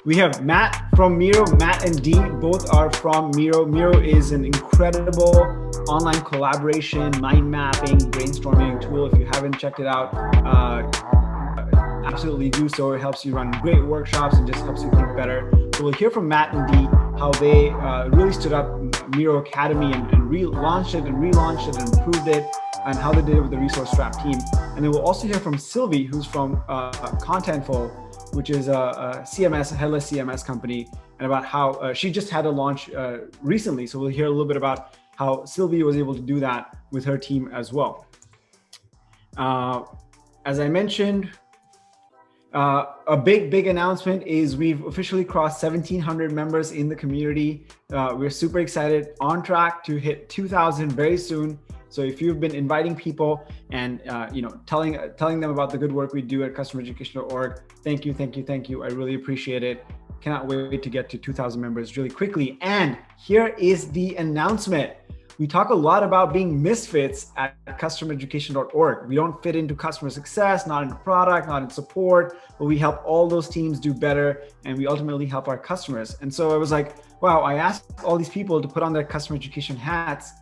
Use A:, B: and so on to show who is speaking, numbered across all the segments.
A: We have Matt from Miro. Matt and Dee both are from Miro. Miro is an incredible online collaboration, mind mapping, brainstorming tool. If you haven't checked it out, absolutely do so. It helps you run great workshops and just helps you think better. So we'll hear from Matt and Dee how they really stood up Miro Academy and relaunched it and improved it, and how they did it with the Resource Strap team. And then we'll also hear from Sylvie, who's from Contentful, which is a CMS, a headless CMS company, and about how she just had a launch recently. So we'll hear a little bit about how Sylvie was able to do that with her team as well. As I mentioned, a big announcement is we've officially crossed 1,700 members in the community. We're super excited, on track to hit 2,000 very soon. So if you've been inviting people and telling them about the good work we do at customereducation.org, thank you. I really appreciate it. Cannot wait to get to 2,000 members really quickly. And here is the announcement. We talk a lot about being misfits at customereducation.org. We don't fit into customer success, not in product, not in support, but we help all those teams do better, and we ultimately help our customers. And so I was like, wow, I asked all these people to put on their customer education hats.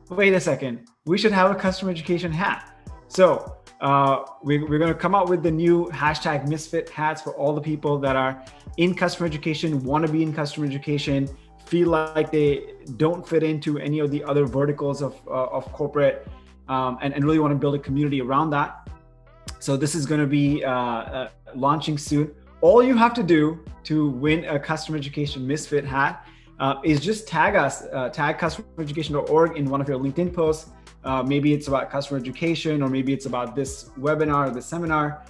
A: Wait a second, we should have a customer education hat. So we're going to come out with the new hashtag misfit hats for all the people that are in customer education, want to be in customer education, feel like they don't fit into any of the other verticals of corporate, and really want to build a community around that. So this is going to be launching soon. All you have to do to win a customer education misfit hat is just tag us, tag customereducation.org in one of your LinkedIn posts. Maybe it's about customer education, or maybe it's about this webinar or this seminar,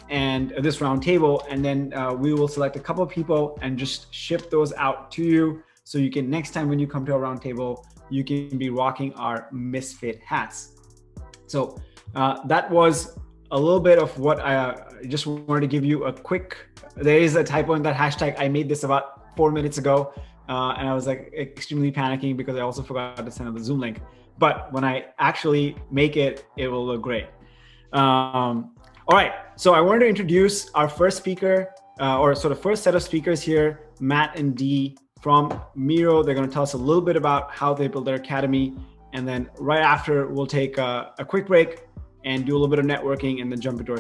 A: and this roundtable. And then we will select a couple of people and just ship those out to you. So you can, next time when you come to our roundtable, you can be rocking our misfit hats. So that was a little bit of what I just wanted to give you a quick, there is a typo in that hashtag. I made this about 4 minutes ago, and I was like extremely panicking because I also forgot to send out the Zoom link. But when I actually make it, it will look great. All right, so I wanted to introduce our first speaker, or sort of first set of speakers here, Matt and Dee from Miro. They're going to tell us a little bit about how they built their academy. And then right after, we'll take a quick break and do a little bit of networking, and then jump into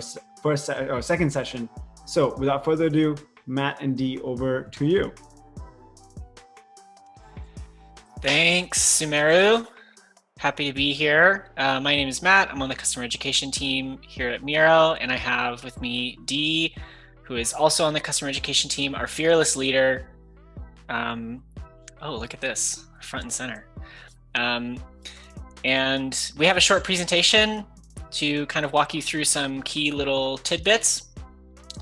A: our second session. So without further ado, Matt and Dee, over to you.
B: Thanks, Sumeru. Happy to be here. My name is Matt. I'm on the customer education team here at Miro, and I have with me Dee, who is also on the customer education team, our fearless leader. Oh, look at this, front and center. And we have a short presentation to kind of walk you through some key little tidbits.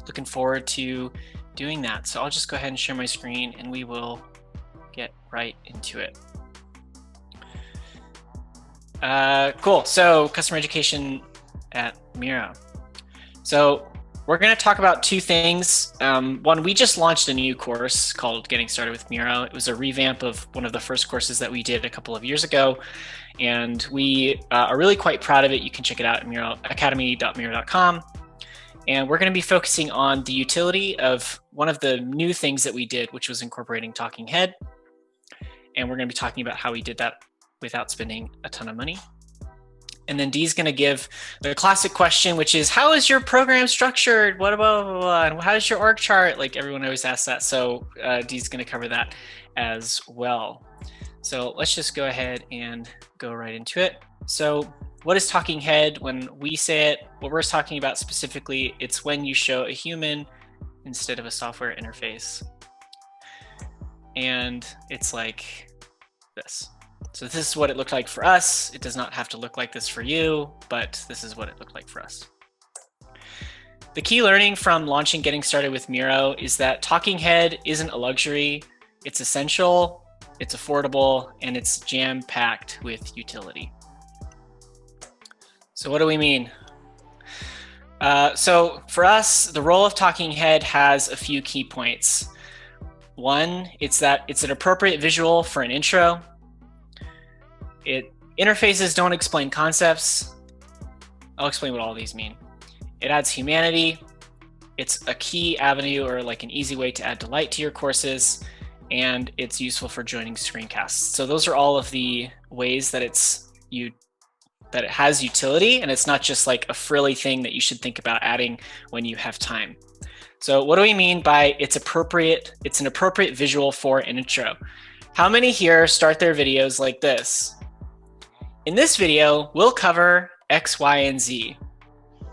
B: Looking forward to doing that. So I'll just go ahead and share my screen, and we will get right into it. Cool. So customer education at Miro. So we're going to talk about two things. One, we just launched a new course called Getting Started with Miro. It was a revamp of one of the first courses that we did a couple of years ago, and we are really quite proud of it. You can check it out at academy.miro.com. And we're going to be focusing on the utility of one of the new things that we did, which was incorporating talking head. And we're going to be talking about how we did that without spending a ton of money. And then Dee's going to give the classic question, which is, how is your program structured? What blah, blah, blah, and how's your org chart? Like, everyone always asks that. So Dee's going to cover that as well. So let's just go ahead and go right into it. So what is talking head? When we say it, what we're talking about specifically, it's when you show a human instead of a software interface. And it's like this. So this is what it looked like for us. It does not have to look like this for you, but this is what it looked like for us. The key learning from launching Getting Started with Miro is that talking head isn't a luxury. It's essential, it's affordable, and it's jam-packed with utility. So what do we mean? So for us, the role of talking head has a few key points. One, it's that it's an appropriate visual for an intro. Interfaces don't explain concepts. I'll explain what all these mean. It adds humanity. It's a key avenue or like an easy way to add delight to your courses, and it's useful for joining screencasts. So those are all of the ways that that it has utility, and it's not just like a frilly thing that you should think about adding when you have time. So what do we mean by it's an appropriate visual for an intro? How many here start their videos like this? In this video, we'll cover X, Y, and Z.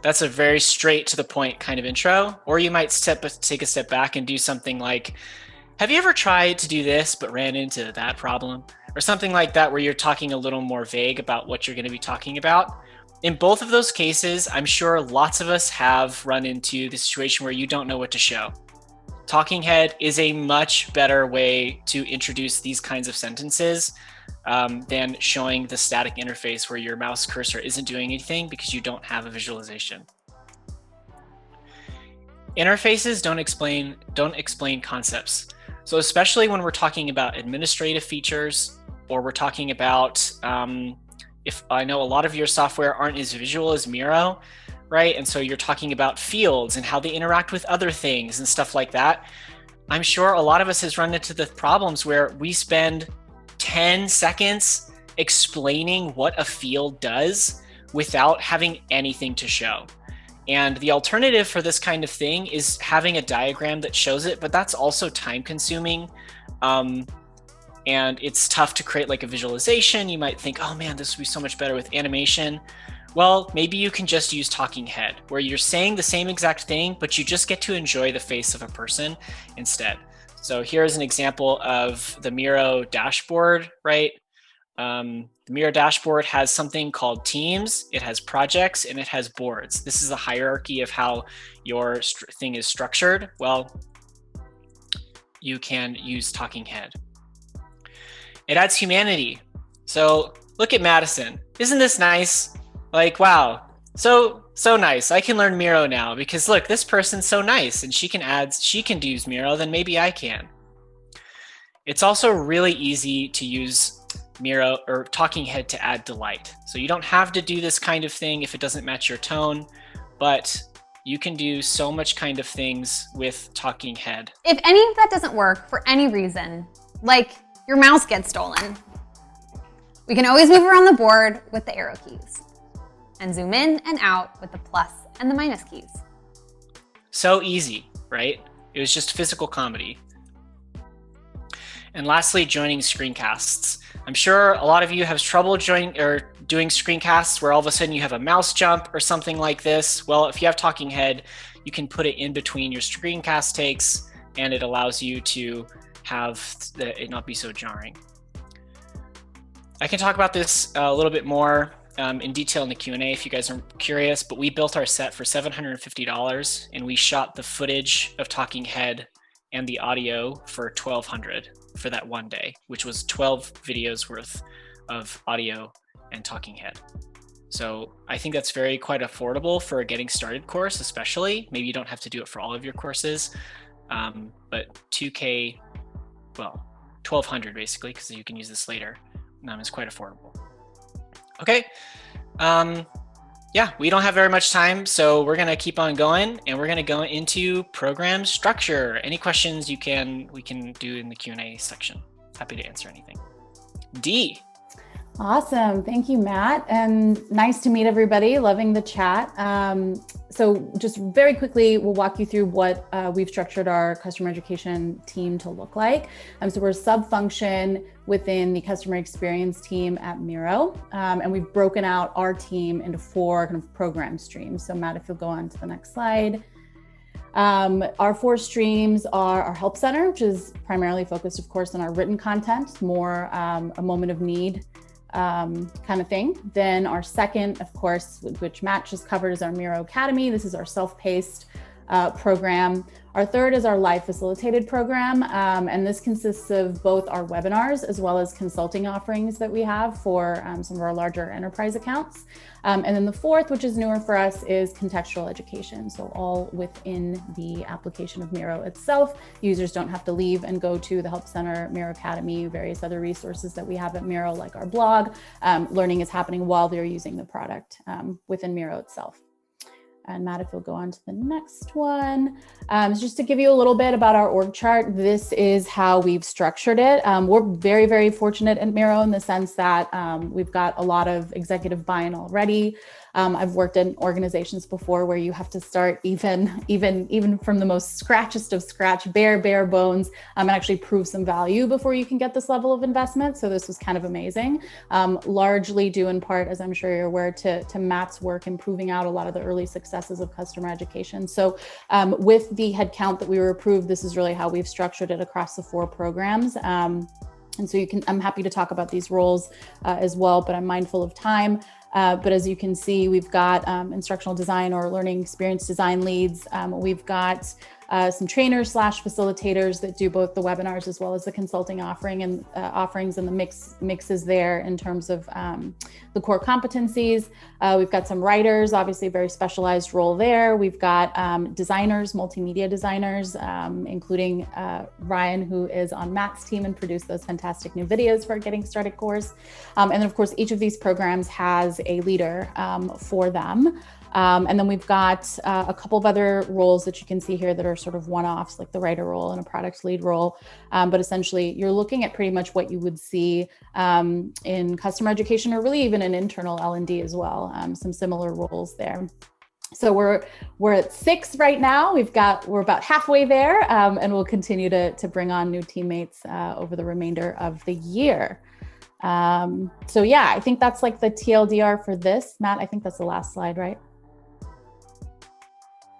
B: That's a very straight to the point kind of intro. Or you might take a step back and do something like, have you ever tried to do this but ran into that problem? Or something like that, where you're talking a little more vague about what you're going to be talking about. In both of those cases, I'm sure lots of us have run into the situation where you don't know what to show. Talking head is a much better way to introduce these kinds of sentences than showing the static interface where your mouse cursor isn't doing anything because you don't have a visualization. Interfaces don't explain concepts. So especially when we're talking about administrative features, or we're talking about, if I know a lot of your software aren't as visual as Miro, right? And so you're talking about fields and how they interact with other things and stuff like that. I'm sure a lot of us has run into the problems where we spend 10 seconds explaining what a field does without having anything to show. And the alternative for this kind of thing is having a diagram that shows it, but that's also time consuming. And it's tough to create like a visualization. You might think, oh man, this would be so much better with animation. Well, maybe you can just use talking head, where you're saying the same exact thing, but you just get to enjoy the face of a person instead. So here's an example of the Miro dashboard, right? The Miro dashboard has something called teams, it has projects, and it has boards. This is a hierarchy of how your thing is structured. Well, you can use talking head. It adds humanity. So look at Madison. Isn't this nice? Like, wow, so nice. I can learn Miro now because look, this person's so nice and she can use Miro, then maybe I can. It's also really easy to use Miro or talking head to add delight. So you don't have to do this kind of thing if it doesn't match your tone, but you can do so much kind of things with talking head.
C: If any of that doesn't work for any reason, like your mouse gets stolen, we can always move around the board with the arrow keys and zoom in and out with the plus and the minus keys.
B: So easy, right? It was just physical comedy. And lastly, joining screencasts. I'm sure a lot of you have trouble joining or doing screencasts where all of a sudden you have a mouse jump or something like this. Well, if you have talking head, you can put it in between your screencast takes, and it allows you to have it not be so jarring. I can talk about this a little bit more in detail in the Q&A if you guys are curious, but we built our set for $750 and we shot the footage of talking head and the audio for $1,200 for that one day, which was 12 videos worth of audio and talking head. So I think that's quite affordable for a getting started course, especially. Maybe you don't have to do it for all of your courses, but $2K, well, $1,200 basically, because you can use this later. Is quite affordable. Okay, yeah, we don't have very much time, so we're gonna keep on going, and we're gonna go into program structure. Any questions we can do in the Q&A section. Happy to answer anything. D.
D: Awesome. Thank you, Matt. And nice to meet everybody. Loving the chat. So just very quickly, we'll walk you through what we've structured our customer education team to look like. So we're a sub-function within the customer experience team at Miro. And we've broken out our team into 4 kind of program streams. So Matt, if you'll go on to the next slide. Our 4 streams are our help center, which is primarily focused, of course, on our written content, more a moment of need kind of thing. Then our second, of course, which Matt just covered, is our Miro Academy. This is our self-paced program. Our third is our live facilitated program. And this consists of both our webinars as well as consulting offerings that we have for some of our larger enterprise accounts. And then the fourth, which is newer for us, is contextual education. So all within the application of Miro itself. Users don't have to leave and go to the Help Center, Miro Academy, various other resources that we have at Miro, like our blog. Learning is happening while they're using the product within Miro itself. And Matt, if you'll go on to the next one. So just to give you a little bit about our org chart, this is how we've structured it. We're very, very fortunate at Miro in the sense that we've got a lot of executive buy-in already. I've worked in organizations before where you have to start even from the most scratchest of scratch, bare bones, and actually prove some value before you can get this level of investment. So this was kind of amazing, largely due in part, as I'm sure you're aware, to Matt's work in proving out a lot of the early successes of customer education. So with the headcount that we were approved, this is really how we've structured it across the 4 programs. And so I'm happy to talk about these roles as well, but I'm mindful of time. But as you can see, we've got instructional design or learning experience design leads. We've got some trainers / facilitators that do both the webinars as well as the consulting offerings, and the mix is there in terms of the core competencies. We've got some writers, obviously a very specialized role there. We've got designers, multimedia designers, including Ryan, who is on Matt's team and produced those fantastic new videos for our Getting Started course. And then of course, each of these programs has a leader for them. And then we've got a couple of other roles that you can see here that are sort of one-offs, like the writer role and a product lead role. But essentially, you're looking at pretty much what you would see in customer education, or really even in internal L&D as well. Some similar roles there. So we're at 6 right now. We're about halfway there, and we'll continue to bring on new teammates over the remainder of the year. So yeah, I think that's like the TLDR for this. Matt, I think that's the last slide, right?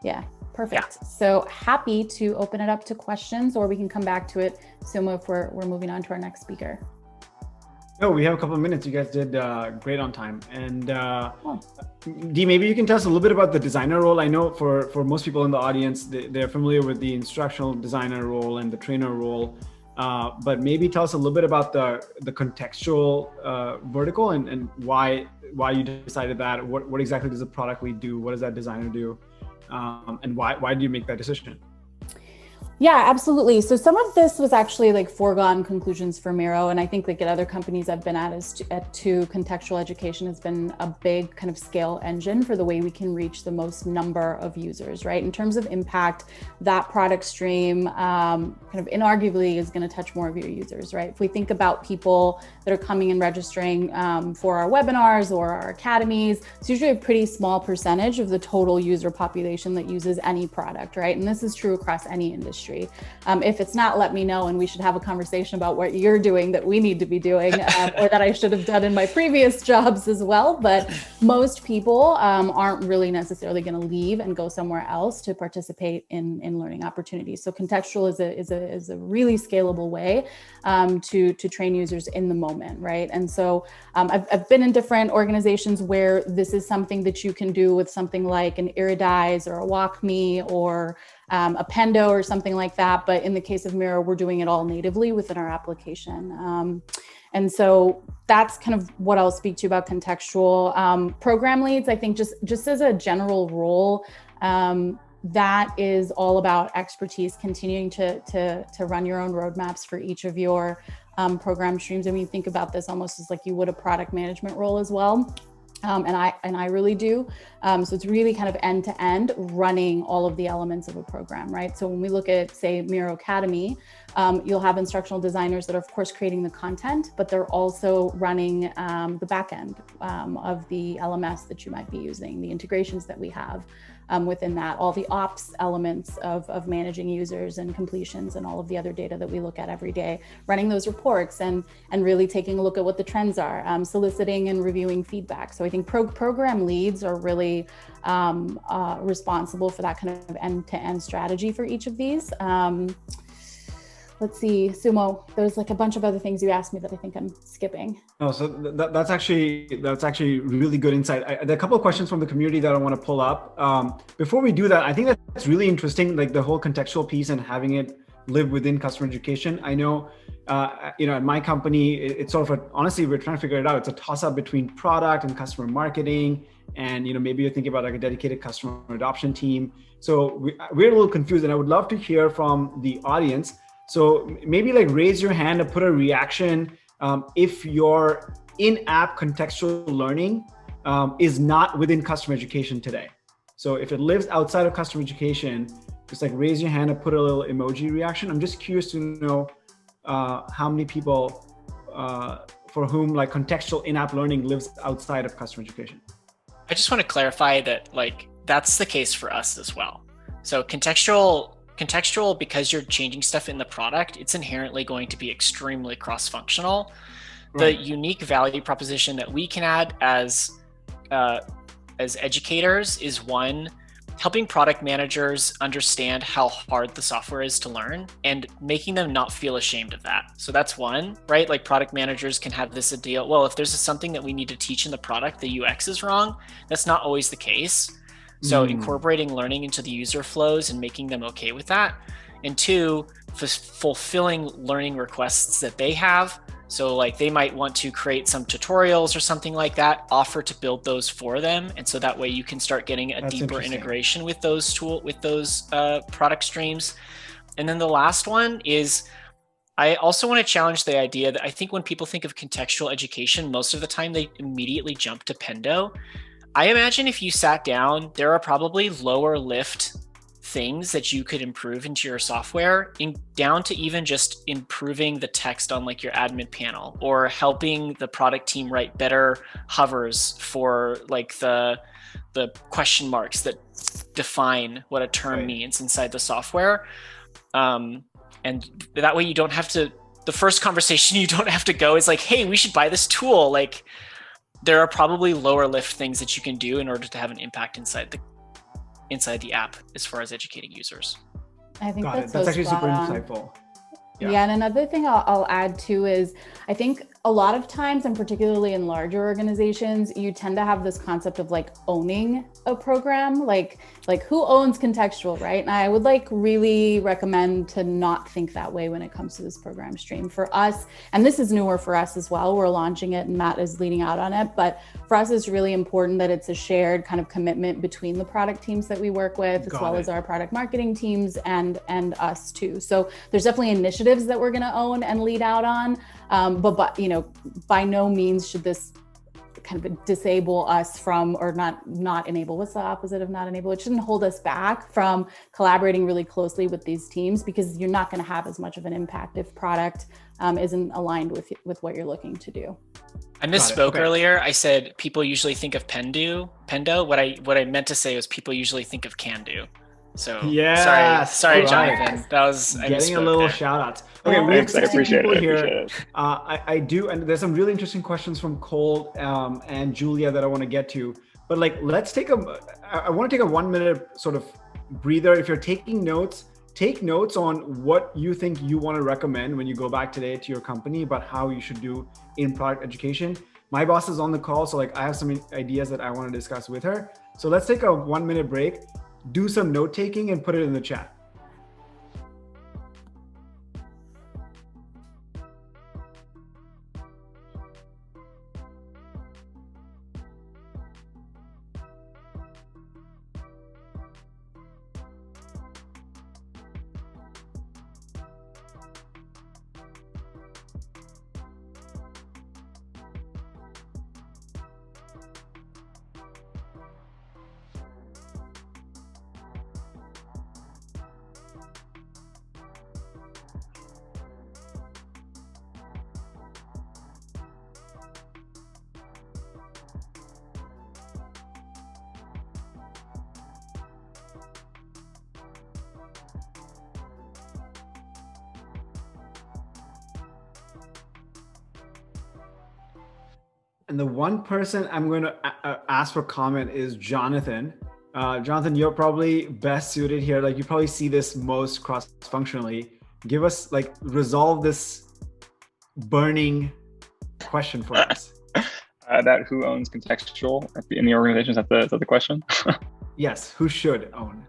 D: Yeah, perfect. Yeah. So happy to open it up to questions, or we can come back to it, Sumo, if we're moving on to our next speaker.
A: No, we have a couple of minutes. You guys did great on time. And Dee, maybe you can tell us a little bit about the designer role. I know for most people in the audience, they're familiar with the instructional designer role and the trainer role. But maybe tell us a little bit about the contextual vertical and why you decided that. What exactly does the product lead do? What does that designer do? And why did you make that decision?
D: Yeah, absolutely. So some of this was actually like foregone conclusions for Miro. And I think like at other companies I've been at contextual education has been a big kind of scale engine for the way we can reach the most number of users, right? In terms of impact, that product stream kind of inarguably is going to touch more of your users, right? If we think about people that are coming and registering for our webinars or our academies, it's usually a pretty small percentage of the total user population that uses any product, right? And this is true across any industry. If it's not, let me know, and we should have a conversation about what you're doing that we need to be doing, or that I should have done in my previous jobs as well. But most people aren't really necessarily going to leave and go somewhere else to participate in learning opportunities. So contextual is a really scalable way to train users in the moment, right? And so I've been in different organizations where this is something that you can do with something like an Iridize or a WalkMe or a Pendo or something like that. But in the case of Miro, we're doing it all natively within our application. And so that's kind of what I'll speak to you about contextual. Program leads, I think just as a general role, that is all about expertise, continuing to run your own roadmaps for each of your program streams. I mean, think about this almost as like you would a product management role as well. And I really do. So it's really kind of end to end running all of the elements of a program, right? So when we look at, say, Miro Academy, you'll have instructional designers that are, of course, creating the content, but they're also running the back end of the LMS that you might be using, the integrations that we have within that, all the ops elements of managing users and completions and all of the other data that we look at every day, running those reports and really taking a look at what the trends are, soliciting and reviewing feedback. So I think program leads are really responsible for that kind of end-to-end strategy for each of these. Let's see, Sumo, there's like a bunch of other things you asked me that I think I'm skipping.
A: No, so that's actually really good insight. There are a couple of questions from the community that I want to pull up. Before we do that, I think that's really interesting, like the whole contextual piece and having it live within customer education. I know, at my company, it's sort of honestly, we're trying to figure it out. It's a toss up between product and customer marketing. And, maybe you're thinking about like a dedicated customer adoption team. So we're a little confused, and I would love to hear from the audience. So maybe like raise your hand and put a reaction if your in-app contextual learning is not within customer education today. So if it lives outside of customer education, just like raise your hand and put a little emoji reaction. I'm just curious to know how many people for whom like contextual in-app learning lives outside of customer education.
B: I just want to clarify that like that's the case for us as well. So contextual, because you're changing stuff in the product, it's inherently going to be extremely cross-functional. Right. The unique value proposition that we can add as educators is one, helping product managers understand how hard the software is to learn and making them not feel ashamed of that. So that's one, right? Like product managers can have this ideal, well, if there's something that we need to teach in the product, the UX is wrong. That's not always the case. So incorporating learning into the user flows and making them okay with that. And two, fulfilling learning requests that they have. So like they might want to create some tutorials or something like that, offer to build those for them. And so that way you can start getting a deeper integration with those product streams. And then the last one is, I also want to challenge the idea that I think when people think of contextual education, most of the time they immediately jump to Pendo. I imagine if you sat down, there are probably lower lift things that you could improve into your software, down to even just improving the text on like your admin panel, or helping the product team write better hovers for like the question marks that define what a term means inside the software. And that way you don't have to, the first conversation you don't have to go is like, hey, we should buy this tool. Like there are probably lower lift things that you can do in order to have an impact inside the app as far as educating users.
D: I think that's
A: actually super insightful.
D: Yeah, and another thing I'll add too is I think a lot of times, and particularly in larger organizations, you tend to have this concept of like owning a program, like who owns contextual, right? And I would like really recommend to not think that way when it comes to this program stream. For us, and this is newer for us as well, we're launching it and Matt is leading out on it, but for us it's really important that it's a shared kind of commitment between the product teams that we work with, as well as our product marketing teams and us too. So there's definitely initiatives that we're going to own and lead out on, but you know, by no means should this kind of disable us from, or not enable. What's the opposite of not enable? It shouldn't hold us back from collaborating really closely with these teams, because you're not going to have as much of an impact if product isn't aligned with what you're looking to do.
B: I misspoke earlier. I said people usually think of Pendo. What I meant to say was people usually think of can do. So sorry, Jonathan. That was
A: getting a little shout outs. Okay, we have 60 people here. I do, and there's some really interesting questions from Cole and Julia that I want to get to. But like, I want to take a 1 minute sort of breather. If you're taking notes, take notes on what you think you want to recommend when you go back today to your company about how you should do in product education. My boss is on the call, so like I have some ideas that I want to discuss with her. So let's take a 1 minute break. Do some note taking and put it in the chat. And the one person I'm going to ask for comment is Jonathan. Jonathan, you're probably best suited here. Like you probably see this most cross-functionally. Give us resolve this burning question for us.
E: That who owns contextual in the organization, is that the question?
A: Yes, who should own?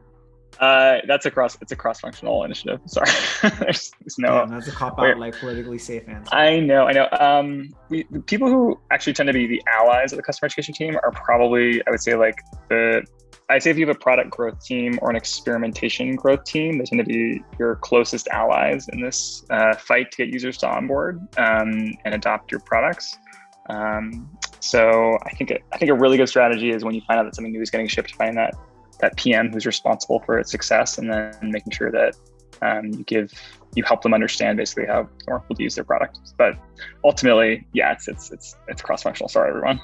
E: It's a cross-functional initiative. Sorry, there's no.
A: Damn, that's a cop out, like politically safe answer.
E: I know. The people who actually tend to be the allies of the customer education team are probably, I would say, if you have a product growth team or an experimentation growth team, they tend to be your closest allies in this fight to get users to onboard and adopt your products. So I think a really good strategy is when you find out that something new is getting shipped, find that that PM who's responsible for its success, and then making sure that you help them understand basically how more people use their product. But ultimately, yeah, it's cross-functional. Sorry, everyone.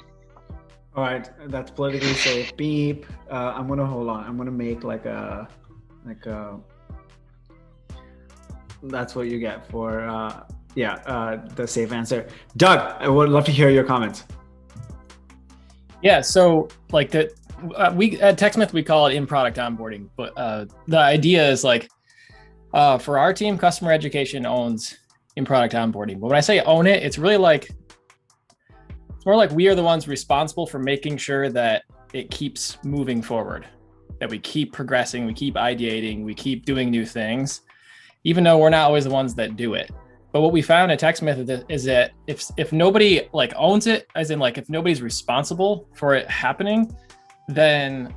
A: All right, that's politically safe. Beep. I'm gonna hold on. I'm gonna make like a. That's what you get for the safe answer. Doug, I would love to hear your comments.
F: Yeah, so like we at TechSmith we call it in-product onboarding, but the idea is like for our team, customer education owns in-product onboarding. But when I say own it, it's really like it's more like we are the ones responsible for making sure that it keeps moving forward, that we keep progressing, we keep ideating, we keep doing new things, even though we're not always the ones that do it. But what we found at TechSmith is that if nobody like owns it, as in like if nobody's responsible for it happening, then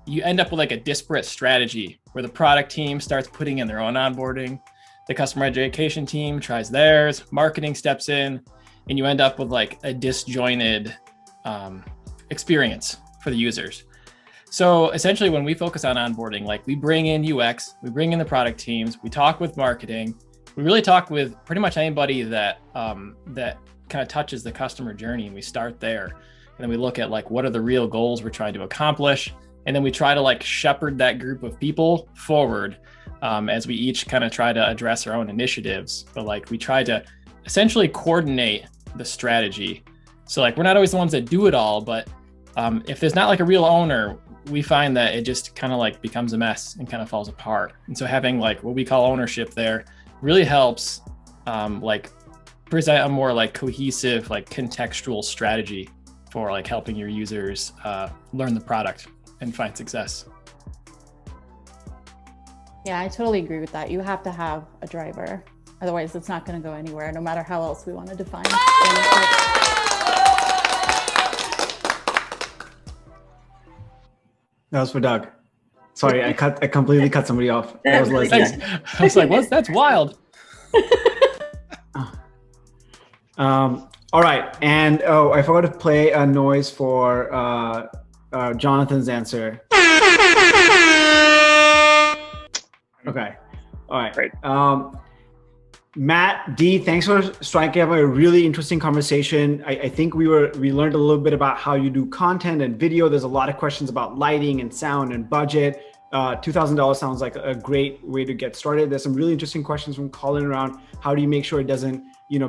F: you end up with like a disparate strategy where the product team starts putting in their own onboarding, the customer education team tries theirs, marketing steps in, and you end up with like a disjointed experience for the users. So essentially when we focus on onboarding, like we bring in UX, we bring in the product teams, we talk with marketing, we really talk with pretty much anybody that that kind of touches the customer journey, and we start there. And then we look at like, what are the real goals we're trying to accomplish? And then we try to like shepherd that group of people forward as we each kind of try to address our own initiatives. But like we try to essentially coordinate the strategy. So like, we're not always the ones that do it all, but if there's not like a real owner, we find that it just kind of like becomes a mess and kind of falls apart. And so having like what we call ownership there really helps like present a more like cohesive, like contextual strategy for like helping your users learn the product and find success.
D: Yeah, I totally agree with that. You have to have a driver. Otherwise, it's not going to go anywhere, no matter how else we want to define it.
A: That was for Doug. Sorry, I completely cut somebody off. I was like,
F: I was like, what's that's wild.
A: All right, and I forgot to play a noise for Jonathan's answer. Okay, all right.
E: Great.
A: Matt, D, thanks for striking up a really interesting conversation. I think we learned a little bit about how you do content and video. There's a lot of questions about lighting and sound and budget. $2,000 sounds like a great way to get started. There's some really interesting questions from Colin around how do you make sure it doesn't,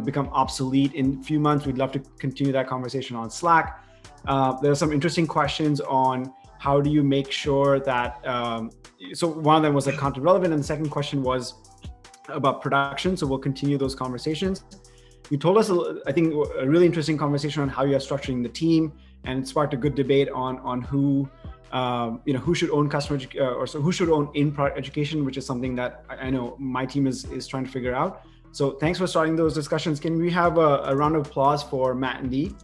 A: become obsolete in a few months. We'd love to continue that conversation on Slack. There are some interesting questions on how do you make sure that, so one of them was like content relevant, and the second question was about production. So we'll continue those conversations. You told us, I think, a really interesting conversation on how you are structuring the team, and it sparked a good debate on who, who should own who should own in-product education, which is something that I know my team is trying to figure out. So thanks for starting those discussions. Can we have a round of applause for Matt and Dee?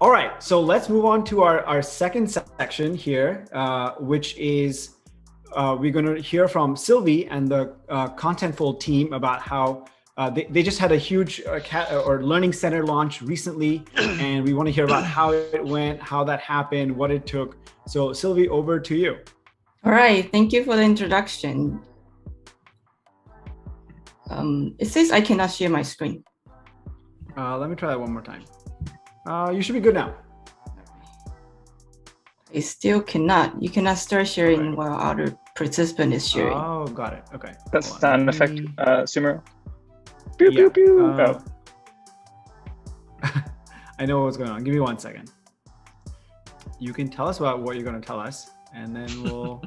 A: All right, so let's move on to our second section here, which is we're going to hear from Sylvie and the Contentful team about how they just had a huge learning center launch recently, and we want to hear about how it went, how that happened, what it took. So Sylvie, over to you.
G: All right, thank you for the introduction. It says I cannot share my screen.
A: Let me try that one more time. You should be good now.
G: I still cannot. You cannot start sharing while other participant is sharing.
A: Oh, got it. Okay.
E: That's sound effect, Sumero. Pew, pew, pew.
A: I know what's going on. Give me 1 second. You can tell us about what you're going to tell us, and then we'll...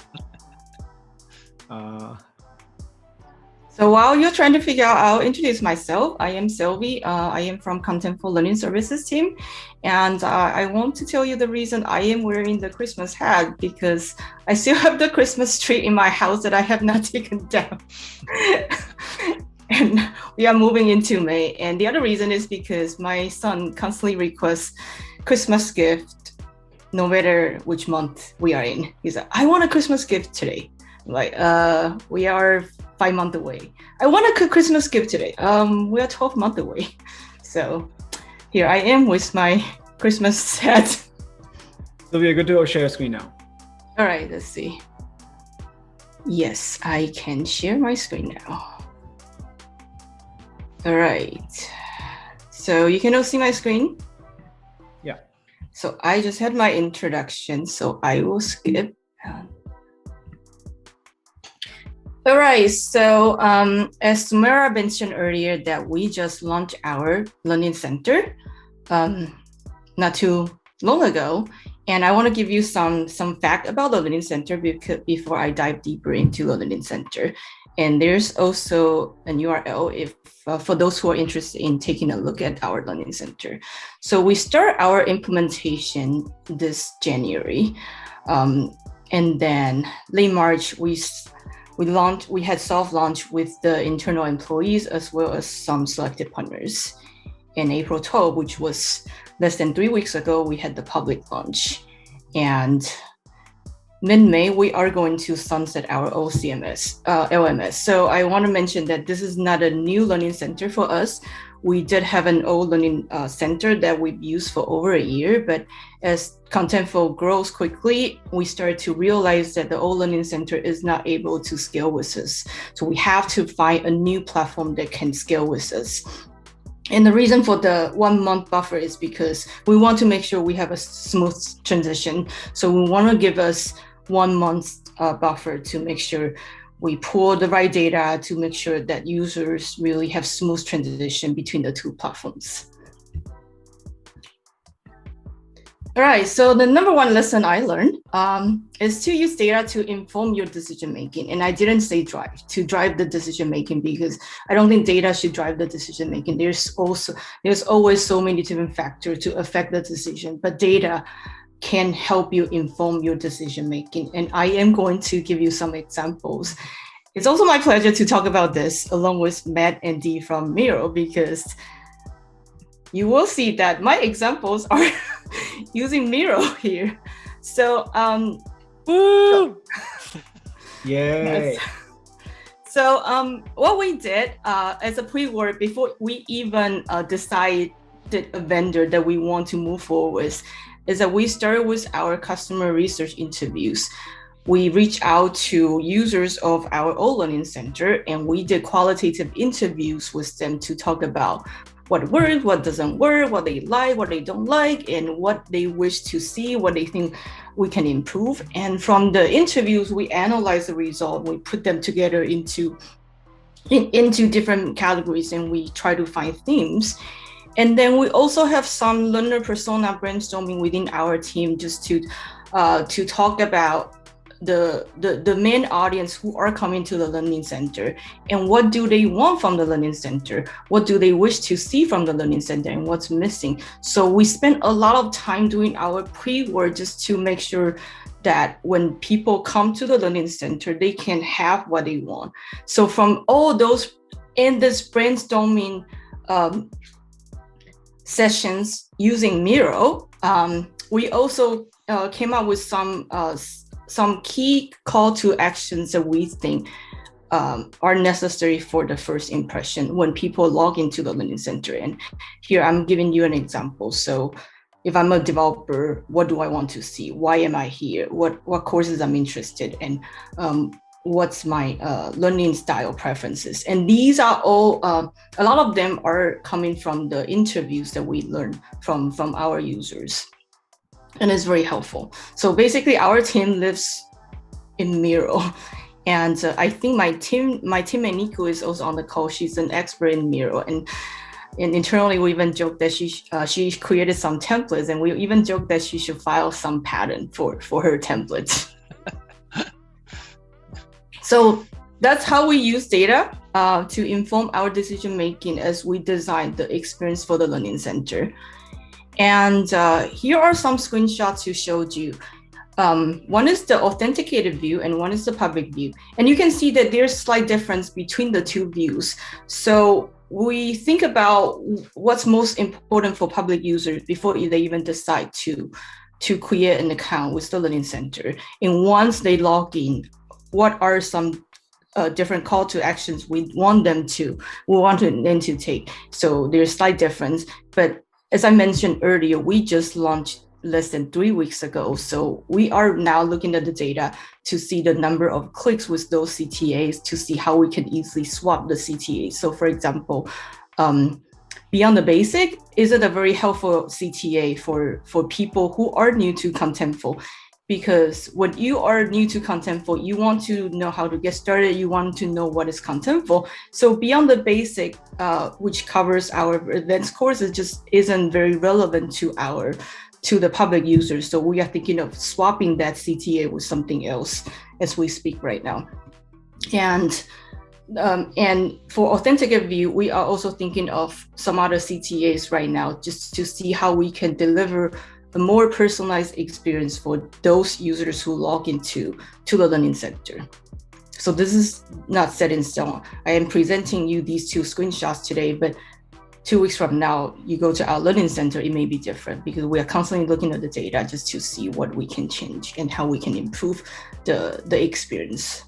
G: So while you're trying to figure out, I'll introduce myself. I am Sylvie. I am from Contentful Learning Services team. And I want to tell you the reason I am wearing the Christmas hat, because I still have the Christmas tree in my house that I have not taken down. And we are moving into May. And the other reason is because my son constantly requests Christmas gift, no matter which month we are in. He's like, I want a Christmas gift today. I'm like, we are 5 months away. I want a Christmas gift today. We are 12 months away. So here I am with my Christmas set.
A: Sylvia, good to share screen now.
G: All right, let's see. Yes, I can share my screen now. All right. So you can all see my screen?
A: Yeah.
G: So I just had my introduction, so I will skip. All right, so as Mira mentioned earlier, that we just launched our Learning Center not too long ago. And I want to give you some fact about the Learning Center before I dive deeper into the Learning Center. And there's also an URL if for those who are interested in taking a look at our Learning Center. So we start our implementation this January. And then late March, we had soft launch with the internal employees as well as some selected partners. In April 12, which was less than 3 weeks ago, we had the public launch. And mid-May, we are going to sunset our old LMS. So I want to mention that this is not a new learning center for us. We did have an old learning center that we've used for over a year, but as Contentful grows quickly, we started to realize that the old learning center is not able to scale with us. So we have to find a new platform that can scale with us. And the reason for the 1 month buffer is because we want to make sure we have a smooth transition. So we want to give us 1 month buffer to make sure we pull the right data to make sure that users really have smooth transition between the two platforms. All right, so the number one lesson I learned is to use data to inform your decision making. And I didn't say to drive the decision making, because I don't think data should drive the decision making. There's always so many different factors to affect the decision, but data can help you inform your decision making. And I am going to give you some examples. It's also my pleasure to talk about this along with Matt and Dee from Miro, because you will see that my examples are using Miro here. So,
B: Woo!
A: Yay.
G: Yes. So what we did as a pre-work before we even decided a vendor that we want to move forward with is that we started with our customer research interviews. We reached out to users of our old learning center and we did qualitative interviews with them to talk about what works, what doesn't work, what they like, what they don't like, and what they wish to see, what they think we can improve. And from the interviews, we analyze the result, we put them together into different categories, and we try to find themes. And then we also have some learner persona brainstorming within our team just to talk about the main audience who are coming to the learning center and what do they want from the learning center, what do they wish to see from the learning center, and what's missing. So we spent a lot of time doing our pre-work just to make sure that when people come to the learning center, they can have what they want. So from all those in this brainstorming sessions using Miro, we also came up with some key call to actions that we think are necessary for the first impression when people log into the learning center. And here I'm giving you an example. So if I'm a developer, what do I want to see? Why am I here? What courses I'm interested in? What's my learning style preferences? And these are all, a lot of them are coming from the interviews that we learned from our users. And it's very helpful. So basically our team lives in Miro. And I think my teammate Nico is also on the call. She's an expert in Miro. And internally we even joked that she created some templates, and we even joked that she should file some patent for her templates. So that's how we use data to inform our decision making as we design the experience for the learning center. And here are some screenshots you showed you. One is the authenticated view and one is the public view. And you can see that there's slight difference between the two views. So we think about what's most important for public users before they even decide to create an account with the Learning Center. And once they log in, what are some different call to actions we want them to take. So there's slight difference. But as I mentioned earlier, we just launched less than 3 weeks ago. So we are now looking at the data to see the number of clicks with those CTAs, to see how we can easily swap the CTAs. So for example, Beyond the Basic isn't a very helpful CTA for people who are new to Contentful, because when you are new to Contentful, you want to know how to get started, you want to know what is Contentful. So Beyond the Basic, which covers our advanced courses, just isn't very relevant to the public users. So we are thinking of swapping that CTA with something else as we speak right now. And for Authentic View, we are also thinking of some other CTAs right now, just to see how we can deliver a more personalized experience for those users who log into the Learning Center. So this is not set in stone. I am presenting you these 2 screenshots today, but 2 weeks from now, you go to our Learning Center, it may be different, because we are constantly looking at the data just to see what we can change and how we can improve the experience.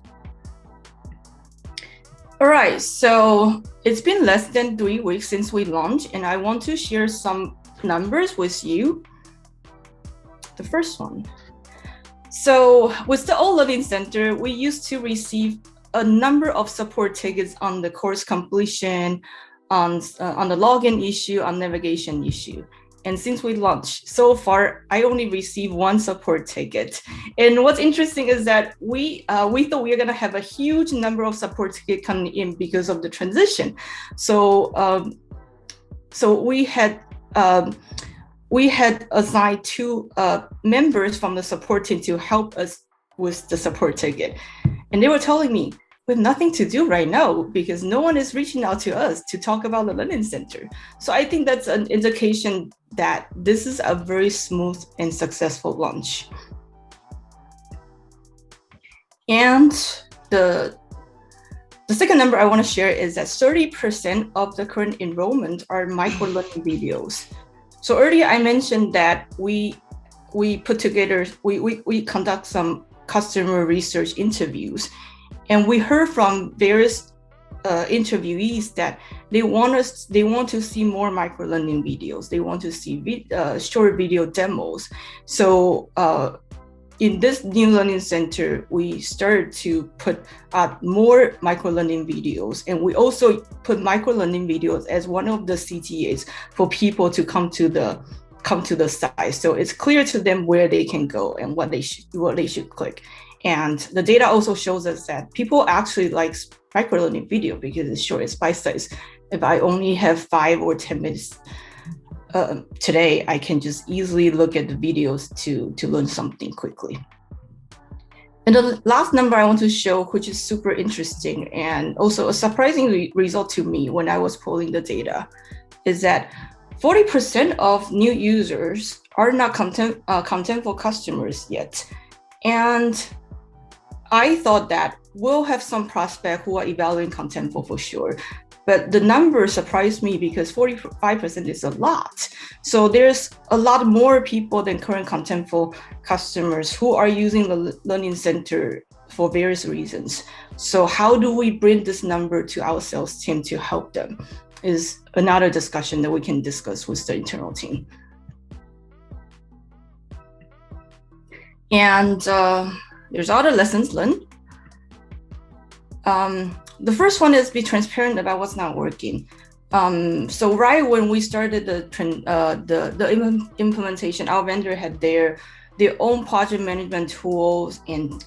G: All right, so it's been less than 3 weeks since we launched, and I want to share some numbers with you. The first one. So with the old Learning Center, we used to receive a number of support tickets on the course completion, on the login issue, on navigation issue. And since we launched, so far, I only received 1 support ticket. And what's interesting is that we thought we were gonna have a huge number of support tickets coming in because of the transition. So we had assigned 2 members from the support team to help us with the support ticket. And they were telling me, we have nothing to do right now because no one is reaching out to us to talk about the Learning Center. So I think that's an indication that this is a very smooth and successful launch. And the second number I want to share is that 30% of the current enrollment are micro-learning videos. So earlier I mentioned that we put together, we conduct some customer research interviews, and we heard from various interviewees that they want to see more micro-learning videos. They want to see short video demos. So in this new Learning Center, we started to put out more micro-learning videos, and we also put micro-learning videos as one of the CTAs for people to come to the site. So it's clear to them where they can go and what they should click. And the data also shows us that people actually like micro-learning video because it's short, it's bite-sized. If I only have 5 or 10 minutes today, I can just easily look at the videos to learn something quickly. And the last number I want to show, which is super interesting and also a surprising result to me when I was pulling the data, is that 40% of new users are not Contentful customers yet. And I thought that we'll have some prospects who are evaluating Contentful for sure. But the number surprised me because 45% is a lot. So there's a lot more people than current Contentful customers who are using the Learning Center for various reasons. So how do we bring this number to our sales team to help them is another discussion that we can discuss with the internal team. And there's other lessons learned. The first one is be transparent about what's not working. So right when we started the implementation, our vendor had their own project management tools and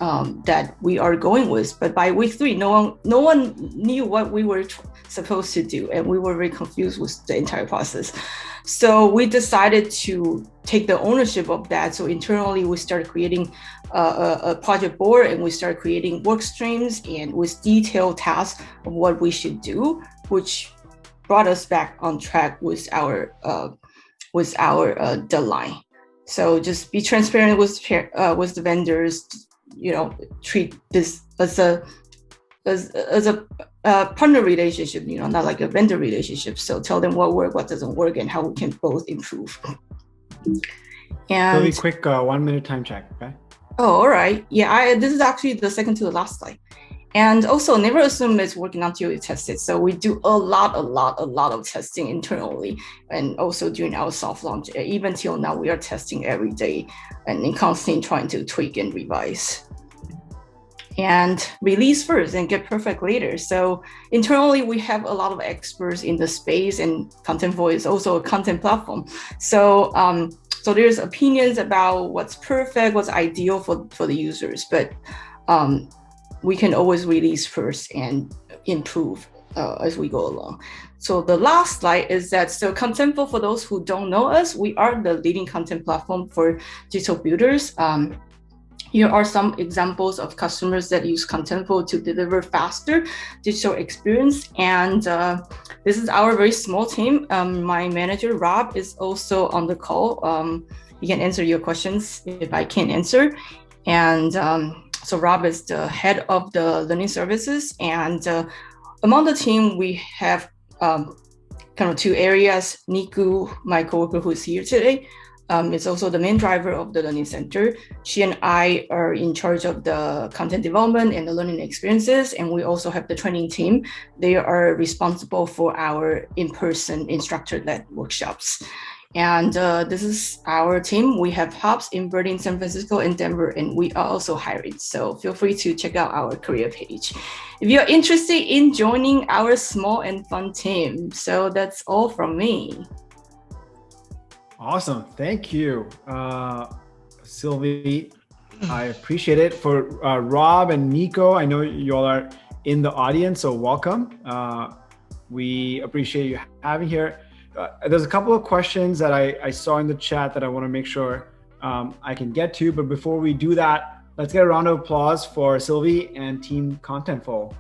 G: that we are going with. But by week 3, no one knew what we were supposed to do, and we were very confused with the entire process. So we decided to take the ownership of that. So internally, we started creating a project board, and we started creating work streams and with detailed tasks of what we should do, which brought us back on track with our deadline. So just be transparent with the vendors. Treat this as a partner relationship. Not like a vendor relationship. So tell them what works, what doesn't work, and how we can both improve. And
A: really quick 1 minute time check, okay?
G: Oh, all right. Yeah, this is actually the second to the last slide. And also never assume it's working until you test it. So we do a lot of testing internally, and also during our soft launch. Even till now, we are testing every day and constantly trying to tweak and revise. And release first and get perfect later. So internally, we have a lot of experts in the space, and Contentful is also a content platform. So so there's opinions about what's perfect, what's ideal for the users, but we can always release first and improve as we go along. So the last slide is that, so Contentful, for those who don't know us, we are the leading content platform for digital builders. Here are some examples of customers that use Contentful to deliver faster digital experience. And this is our very small team. My manager, Rob, is also on the call. He can answer your questions if I can't answer. And so Rob is the head of the learning services. And among the team, we have kind of two areas. Niku, my coworker who is here today, is also the main driver of the learning center. She and I are in charge of the content development and the learning experiences. And we also have the training team. They are responsible for our in-person instructor-led workshops. And this is our team. We have hubs in Berlin, San Francisco, and Denver, and we are also hiring. So feel free to check out our career page if you're interested in joining our small and fun team. So that's all from me.
A: Awesome. Thank you, Sylvie. I appreciate it. For Rob and Nico, I know you all are in the audience, so welcome. We appreciate you having here. There's a couple of questions that I saw in the chat that I want to make sure I can get to. But before we do that, let's get a round of applause for Sylvie and Team Contentful.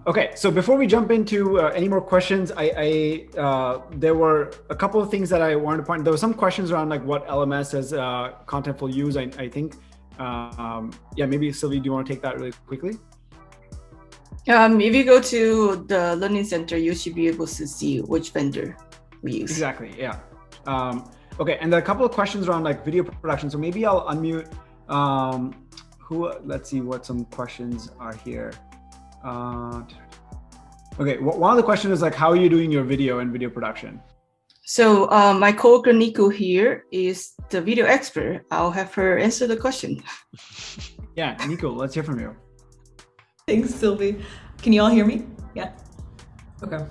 A: Okay, so before we jump into any more questions, there were a couple of things that I wanted to point. There were some questions around like what LMS does Contentful use. I think, yeah, maybe Sylvie, do you want to take that really quickly?
G: If you go to the Learning Center, you should be able to see which vendor we use.
A: Exactly, yeah. Okay, and there are a couple of questions around like video production. So maybe I'll unmute let's see what some questions are here. Okay, one of the questions is like, how are you doing your video and video production?
G: So my coworker Nico here is the video expert. I'll have her answer the question.
A: Yeah, Nico, let's hear from you.
H: Thanks, Sylvie. Can you all hear me? Yeah. Okay.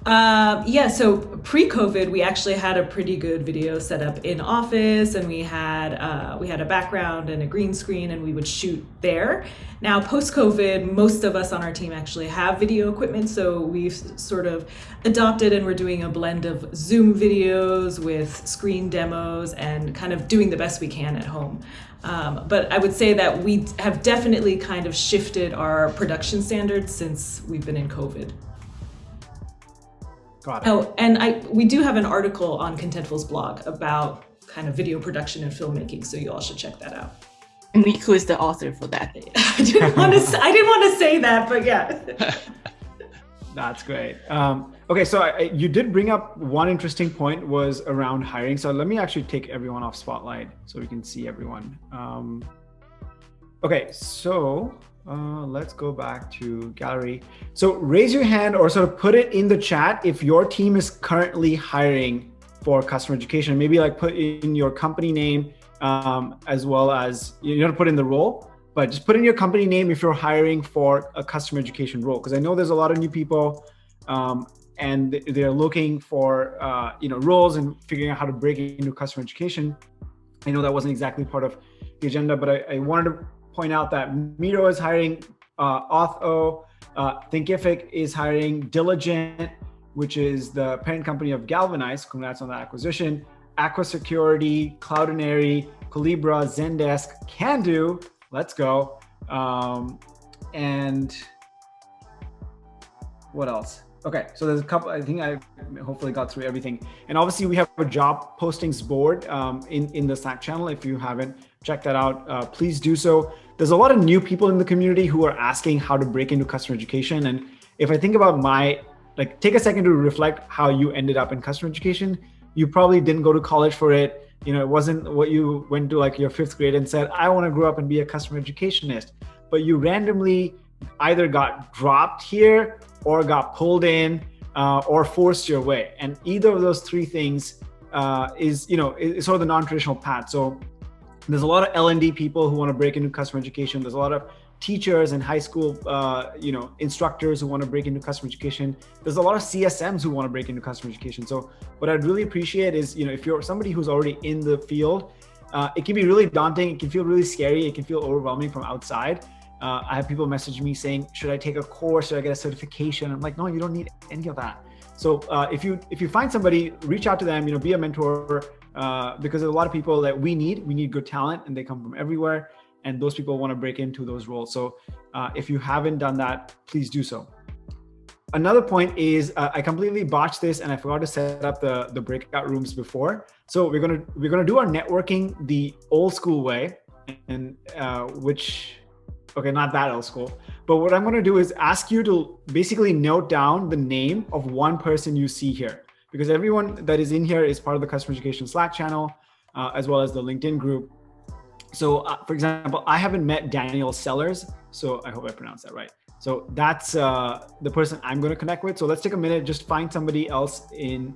H: Yeah, so pre-COVID, we actually had a pretty good video set up in office, and we had a background and a green screen, and we would shoot there. Now, post-COVID, most of us on our team actually have video equipment, so we've sort of adopted, and we're doing a blend of Zoom videos with screen demos and kind of doing the best we can at home. But I would say that we have definitely kind of shifted our production standards since we've been in COVID.
A: Got it.
H: Oh, and we do have an article on Contentful's blog about kind of video production and filmmaking, so you all should check that out.
G: And Nico is the author for that.
H: I didn't want to say that, but yeah.
A: That's great. Okay, so you did bring up one interesting point was around hiring. So let me actually take everyone off Spotlight so we can see everyone. Okay, so let's go back to gallery. So raise your hand or sort of put it in the chat if your team is currently hiring for customer education. Maybe like put in your company name as well as, you don't put in the role, but just put in your company name if you're hiring for a customer education role. Because I know there's a lot of new people and they're looking for roles and figuring out how to break into customer education. I know that wasn't exactly part of the agenda, but I wanted to point out that Miro is hiring, Auth-O, Thinkific is hiring, Diligent, which is the parent company of Galvanize, congrats on that acquisition, Aqua Security, Cloudinary, Calibra, Zendesk, Can-Do, let's go, and what else? Okay, so there's a couple, I think I hopefully got through everything. And obviously we have a job postings board in the Slack channel. If you haven't checked that out, please do so. There's a lot of new people in the community who are asking how to break into customer education. And if I think about take a second to reflect how you ended up in customer education, you probably didn't go to college for it. It wasn't what you went to like your 5th grade and said, I want to grow up and be a customer educationist, but you randomly either got dropped here or got pulled in or forced your way. And either of those 3 things is sort of the non-traditional path. So there's a lot of L&D people who want to break into customer education. There's a lot of teachers and high school, instructors who want to break into customer education. There's a lot of CSMs who want to break into customer education. So what I'd really appreciate is, if you're somebody who's already in the field, it can be really daunting. It can feel really scary. It can feel overwhelming from outside. I have people message me saying, should I take a course? Should I get a certification? I'm like, no, you don't need any of that. So if you find somebody, reach out to them, be a mentor, because there's a lot of people that we need good talent, and they come from everywhere. And those people want to break into those roles. So if you haven't done that, please do so. Another point is I completely botched this and I forgot to set up the breakout rooms before. So we're gonna do our networking the old school way, and not that old school. But what I'm gonna do is ask you to basically note down the name of one person you see here, because everyone that is in here is part of the customer education Slack channel, as well as the LinkedIn group. So for example, I haven't met Daniel Sellers, so I hope I pronounced that right. So that's the person I'm going to connect with. So let's take a minute, just find somebody else in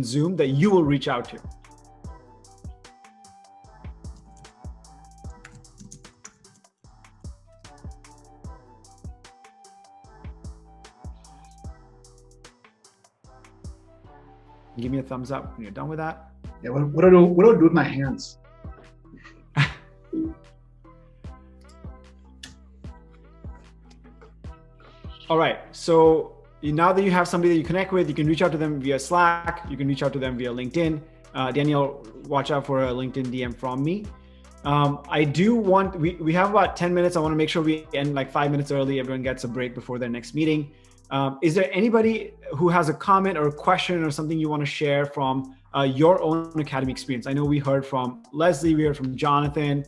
A: Zoom that you will reach out to. Give me a thumbs up when you're done with that.
I: Yeah, what do I do with my hands?
A: All right, so now that you have somebody that you connect with, you can reach out to them via Slack, you can reach out to them via LinkedIn. Daniel, watch out for a LinkedIn DM from me. We have about 10 minutes. I want to make sure we end like 5 minutes early. Everyone gets a break before their next meeting. Is there anybody who has a comment or a question or something you want to share from your own Academy experience? I know we heard from Leslie, we heard from Jonathan,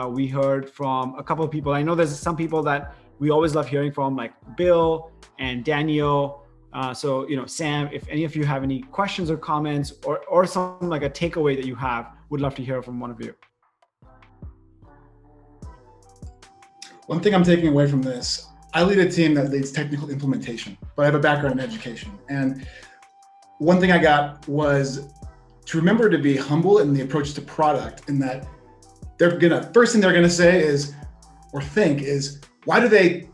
A: we heard from a couple of people. I know there's some people that we always love hearing from, like Bill and Daniel. So, Sam, if any of you have any questions or comments or something like a takeaway that you have, would love to hear from one of you.
I: One thing I'm taking away from this, I lead a team that leads technical implementation, but I have a background in education. And one thing I got was to remember to be humble in the approach to product, in that first thing they're gonna say is, or think is, why do they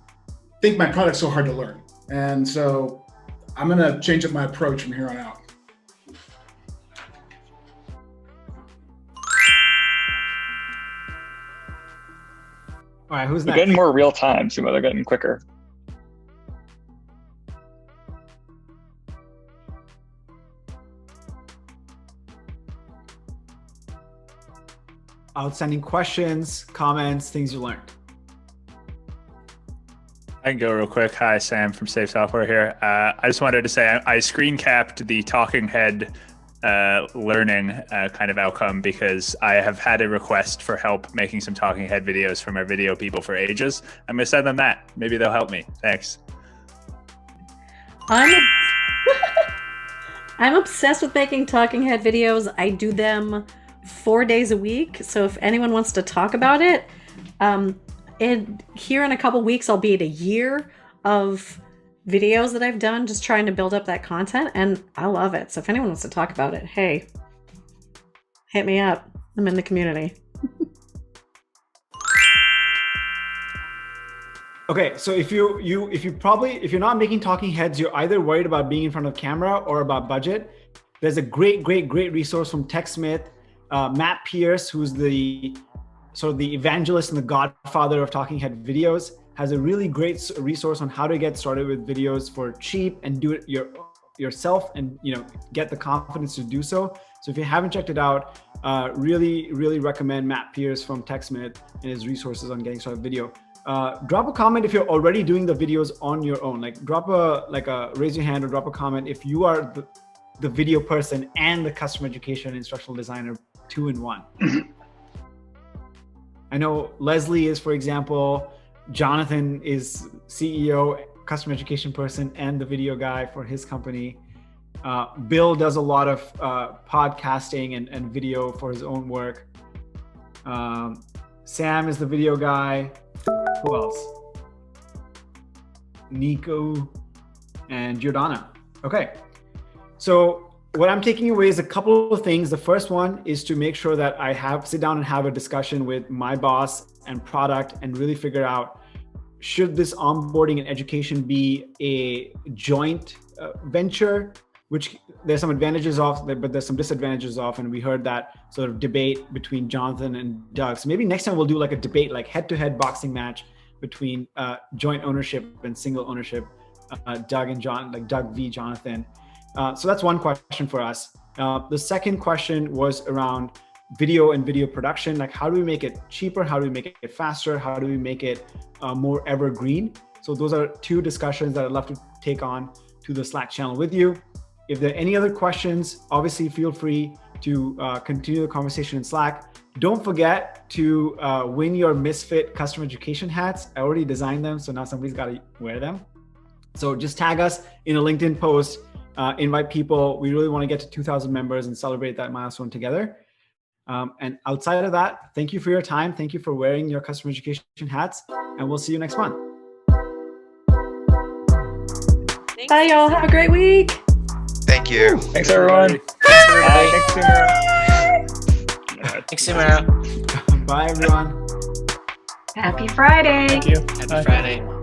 I: think my product's so hard to learn? And so I'm gonna change up my approach from here on out.
A: All right, who's
E: They're
A: next?
E: getting more real time, so they're getting quicker.
A: Outstanding questions, comments, things you learned.
J: I can go real quick. Hi, Sam from Safe Software here. I just wanted to say I screen capped the talking head learning kind of outcome, because I have had a request for help making some talking head videos from our video people for ages. I'm going to send them that. Maybe they'll help me. Thanks.
K: I'm obsessed with making talking head videos. I do them 4 days a week. So if anyone wants to talk about it, and here in a couple weeks, I'll be at a year of videos that I've done, just trying to build up that content, and I love it. So if anyone wants to talk about it, hey, hit me up. I'm in the community.
A: Okay, so if you're not making talking heads, you're either worried about being in front of camera or about budget. There's a great resource from TechSmith, Matt Pierce, who's the evangelist and the godfather of talking head videos, has a really great resource on how to get started with videos for cheap and do it yourself, and get the confidence to do so. So if you haven't checked it out, really recommend Matt Pierce from TechSmith and his resources on getting started with video. Drop a comment if you're already doing the videos on your own. Like raise your hand or drop a comment if you are the video person and the customer education instructional designer 2-in-1. I know Leslie is, for example. Jonathan is CEO, customer education person, and the video guy for his company. Bill does a lot of podcasting and video for his own work. Sam is the video guy. Who else? Nico and Giordana. Okay. So what I'm taking away is a couple of things. The first one is to make sure that I sit down and have a discussion with my boss and product and really figure out, should this onboarding and education be a joint venture, which there's some advantages of, but there's some disadvantages of, and we heard that sort of debate between Jonathan and Doug. So maybe next time we'll do like a debate, like head-to-head boxing match between joint ownership and single ownership, Doug and John, like Doug v. Jonathan. So that's one question for us. The second question was around video and video production. Like, how do we make it cheaper? How do we make it faster? How do we make it more evergreen? So those are two discussions that I'd love to take on to the Slack channel with you. If there are any other questions, obviously feel free to continue the conversation in Slack. Don't forget to win your Misfit customer education hats. I already designed them, so now somebody's got to wear them. So just tag us in a LinkedIn post, invite people. We really want to get to 2,000 members and celebrate that milestone together. And outside of that, thank you for your time. Thank you for wearing your customer education hats, and we'll see you next month.
K: Bye, y'all. Have a great week.
L: Thank you.
E: Thanks, everyone.
B: Thanks, Miro.
A: Bye, everyone.
M: Happy Friday.
F: Thank you.
B: Happy Friday.